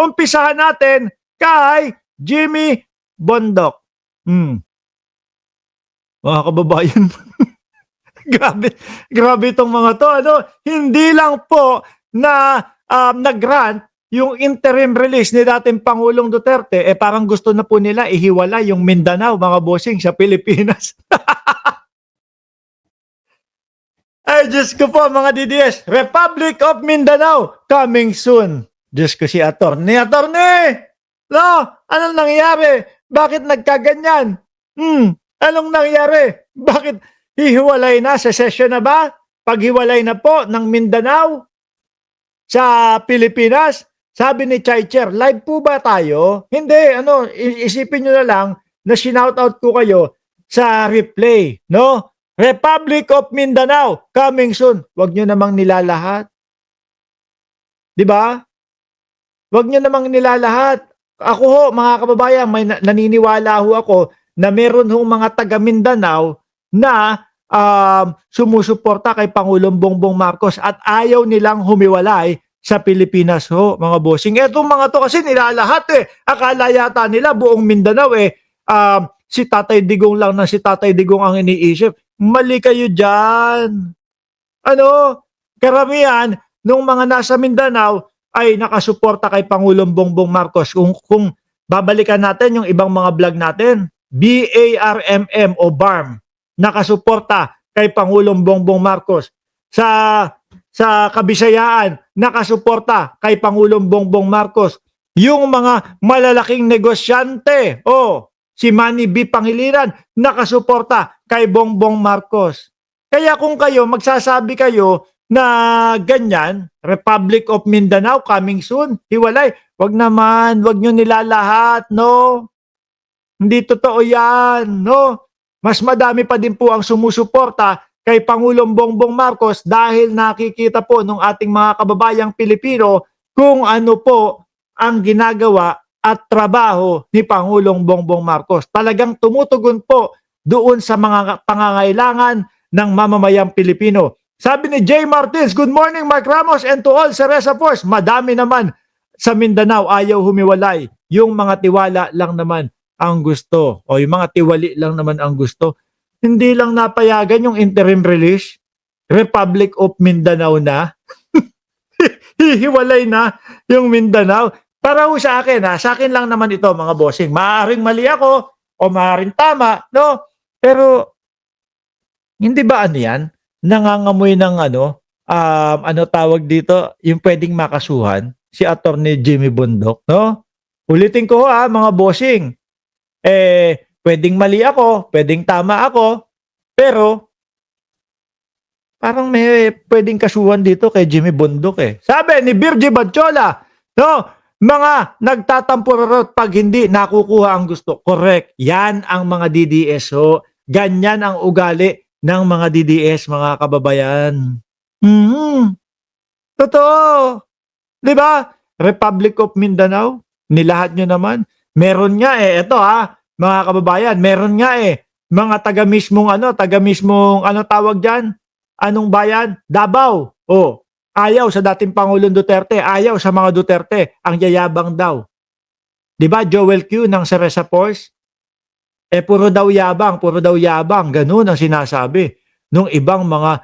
umpisahan natin kay Jimmy Bondoc. Mga kababayan, grabe itong mga to. Hindi lang po na nag-grant yung interim release ni dating Pangulong Duterte, parang gusto na po nila ihiwalay yung Mindanao, mga bossing, sa Pilipinas. Ay, Diyos ko po, mga DDS, Republic of Mindanao, coming soon. Diyos ko, si Atty. No, anong nangyari? Bakit nagkaganyan? Anong nangyari? Bakit hihiwalay na? Secession na ba? Paghiwalay na po ng Mindanao sa Pilipinas? Sabi ni Chaicher, live po ba tayo? Hindi, isipin nyo na lang na sinoutout ko kayo sa replay, no? Republic of Mindanao, coming soon. Huwag nyo namang nilalahat. Diba? Huwag nyo namang nilalahat. Ako ho, mga kababayan, may naniniwala ho ako na meron hong mga taga Mindanao na sumusuporta kay Pangulong Bongbong Marcos at ayaw nilang humiwalay sa Pilipinas ho, mga bossing. Etong mga to kasi nilalahat Akala yata nila buong Mindanao si Tatay Digong lang na si Tatay Digong ang iniisip. Mali kayo dyan. Karamihan nung mga nasa Mindanao ay nakasuporta kay Pangulong Bongbong Marcos. Kung babalikan natin yung ibang mga vlog natin, BARMM o BARM, nakasuporta kay Pangulong Bongbong Marcos. Sa Kabisayaan, nakasuporta kay Pangulong Bongbong Marcos. Yung mga malalaking negosyante, si Manny B. Pangilinan, nakasuporta kay Bongbong Marcos. Kaya kung kayo, magsasabi kayo na ganyan, Republic of Mindanao coming soon, hiwalay, wag naman, wag nyo nilalahat, no? Hindi totoo yan, no? Mas madami pa din po ang sumusuporta kay Pangulong Bongbong Marcos dahil nakikita po ng ating mga kababayang Pilipino kung ano po ang ginagawa at trabaho ni Pangulong Bongbong Marcos. Talagang tumutugon po doon sa mga pangangailangan ng mamamayang Pilipino. Sabi ni Jay Martins, good morning Mark Ramos and to all sa Reza Force. Madami naman sa Mindanao ayaw humiwalay. Yung mga tiwala lang naman ang gusto. O yung mga tiwali lang naman ang gusto. Hindi lang napayagan yung interim release. Republic of Mindanao na. Hihiwalay na yung Mindanao. Para ho sa akin, sa akin lang naman ito mga bossing. Maaaring mali ako o maaaring tama, no? Pero hindi ba yan? Nangangamoy ng ano tawag dito, yung pwedeng makasuhan, si Atty. Jimmy Bondoc, no? Ulitin ko mga bossing. Pwedeng mali ako, pwedeng tama ako, pero parang may pwedeng kasuhan dito kay Jimmy Bondoc Sabi ni Virgie Badchola, no? Mga nagtatampurot pag hindi nakukuha ang gusto. Correct. Yan ang mga DDS Ganyan ang ugali ng mga DDS, mga kababayan. Totoo. Di ba? Republic of Mindanao, nilahat nyo naman. Meron nga ito mga kababayan, meron nga mga taga mismong tawag dyan? Anong bayan? Davao. Ayaw sa dating Pangulong Duterte, ayaw sa mga Duterte, ang yayabang daw. Di ba? Joel Q ng Cereza Force? Puro daw yabang, ganun ang sinasabi nung ibang mga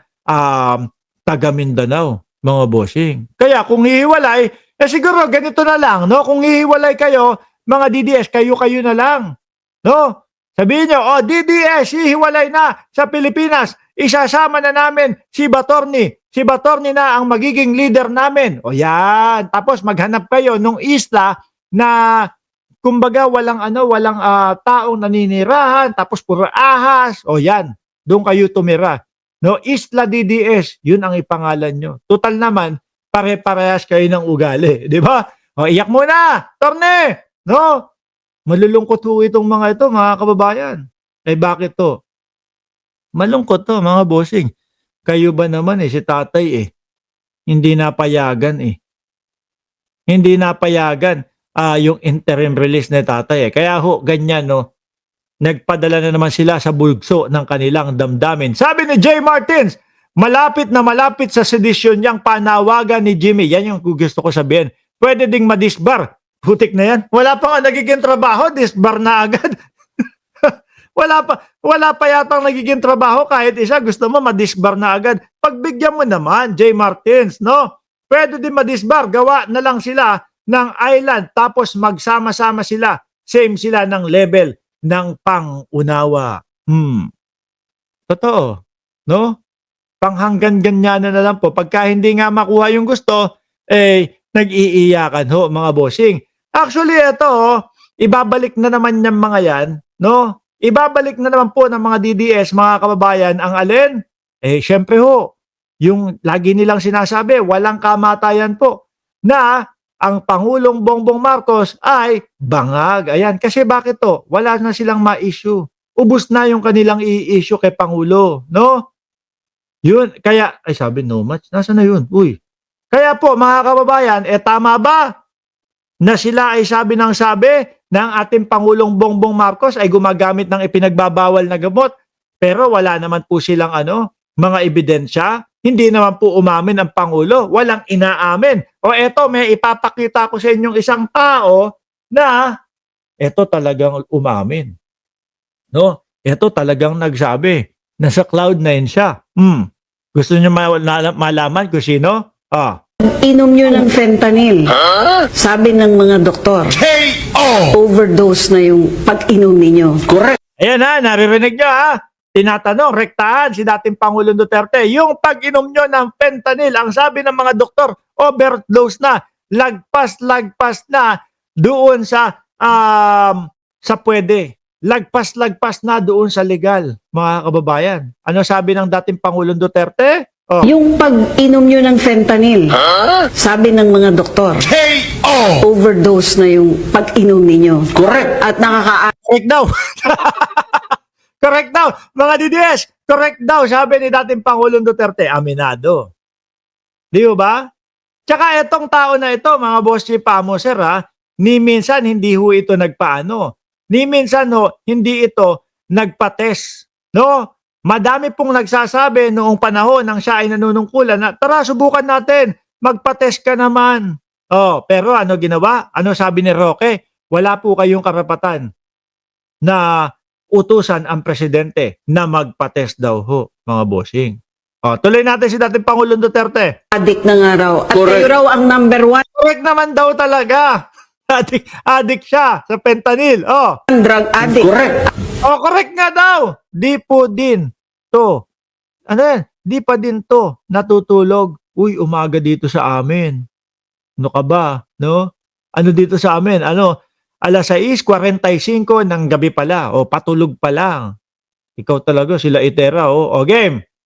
taga Mindanao, mga bossing. Kaya kung hihiwalay, siguro ganito na lang, no? Kung hihiwalay kayo, mga DDS, kayo na lang, no? Sabihin nyo, DDS, hihiwalay na sa Pilipinas, isasama na namin si Batorni. Si Batorni na ang magiging leader namin. Yan. Tapos maghanap kayo nung isla na kumbaga walang taong naninirahan, tapos puro ahas. Yan. Doon kayo tumira. No, Isla DDS, yun ang ipangalan nyo. Total naman, pare-parehas kayo ng ugali, di ba? Iyak muna, Torne! No? Malulungkot ho itong mga ito, mga kababayan. Bakit to? Malungkot to, mga bossing. Kayo ba naman si tatay hindi napayagan Hindi napayagan yung interim release ni tatay Kaya ho, ganyan no. Nagpadala na naman sila sa bulgso ng kanilang damdamin. Sabi ni Jay Martins, malapit na malapit sa sedisyon niyang panawagan ni Jimmy. Yan yung gusto ko sabihin. Pwede ding madisbar putik na yan. Wala pa nga nagiging trabaho, disbar na agad. Wala pa yatang nagiging trabaho kahit isa, gusto mo madisbar na agad. Pagbigyan mo naman, J. Martins, no? Pwede din madisbar, gawa na lang sila ng island, tapos magsama-sama sila, same sila ng level ng pangunawa. Totoo, no? Panghanggan ganyanan na lang po. Pagka hindi nga makuha yung gusto, nag-iiyakan ho, mga bossing. Actually, ito, ibabalik na naman yung mga yan, no? Ibabalik na naman po ng mga DDS, mga kababayan, ang alin? Syempre ho, yung lagi nilang sinasabi, walang kamatayan po, na ang Pangulong Bongbong Marcos ay bangag. Ayan, kasi bakit to? Wala na silang ma-issue. Ubus na yung kanilang i-issue kay Pangulo, no? Yun, kaya, sabi no much, nasa na yun? Uy. Kaya po, mga kababayan, tama ba na sila ay sabi ng ng ating Pangulong Bongbong Marcos ay gumagamit ng ipinagbabawal na gamot, pero wala naman po silang mga ebidensya? Hindi naman po umamin ang Pangulo, walang inaamin. O eto, may ipapakita ko sa inyong isang tao na eto talagang umamin. No? Eto talagang nagsabi, nasa Cloud9 siya. Gusto niyo malaman kung sino? Inom nyo ng fentanyl. Sabi ng mga doktor, overdose na yung pag-inom ninyo. Correct. Ayan naririnig nyo Tinatanong, rektahan si dating Pangulong Duterte. Yung pag-inom nyo ng fentanyl, ang sabi ng mga doktor, overdose na, lagpas na doon sa pwede. Lagpas na doon sa legal, mga kababayan. Ano sabi ng dating Pangulong Duterte? Yung pag-inom nyo ng fentanyl, sabi ng mga doktor, overdose na yung pag-inom ninyo. Correct. At Correct daw. Correct daw. Mga DDS, correct daw, sabi ni dating Pangulong Duterte. Aminado. Di ba? Tsaka itong tao na ito, mga boss chief Pamoser, ni minsan hindi ho ito nagpaano. Ni minsan hindi ito nagpa-test. No? Madami pong nagsasabi noong panahon nang siya ay nanunungkulan na, tara, subukan natin. Magpa-test ka naman. Pero ano ginawa? Ano sabi ni Roque? Wala po kayong karapatan na utusan ang presidente na magpa-test daw ho, mga bossing. Tuloy natin si dating Pangulong Duterte. addict na nga raw. At Correct. kayo raw ang number one Correct naman daw talaga. Addict siya sa fentanyl. drug addict. Correct. Correct nga daw. Di po din to. Ano yan? Di pa din to natutulog. Uy, umaga dito sa amin. Ano ka ba? No? Ano dito sa amin? Alas 6:45 ng gabi pala. Patulog pa lang. Ikaw talaga, sila itera. Game.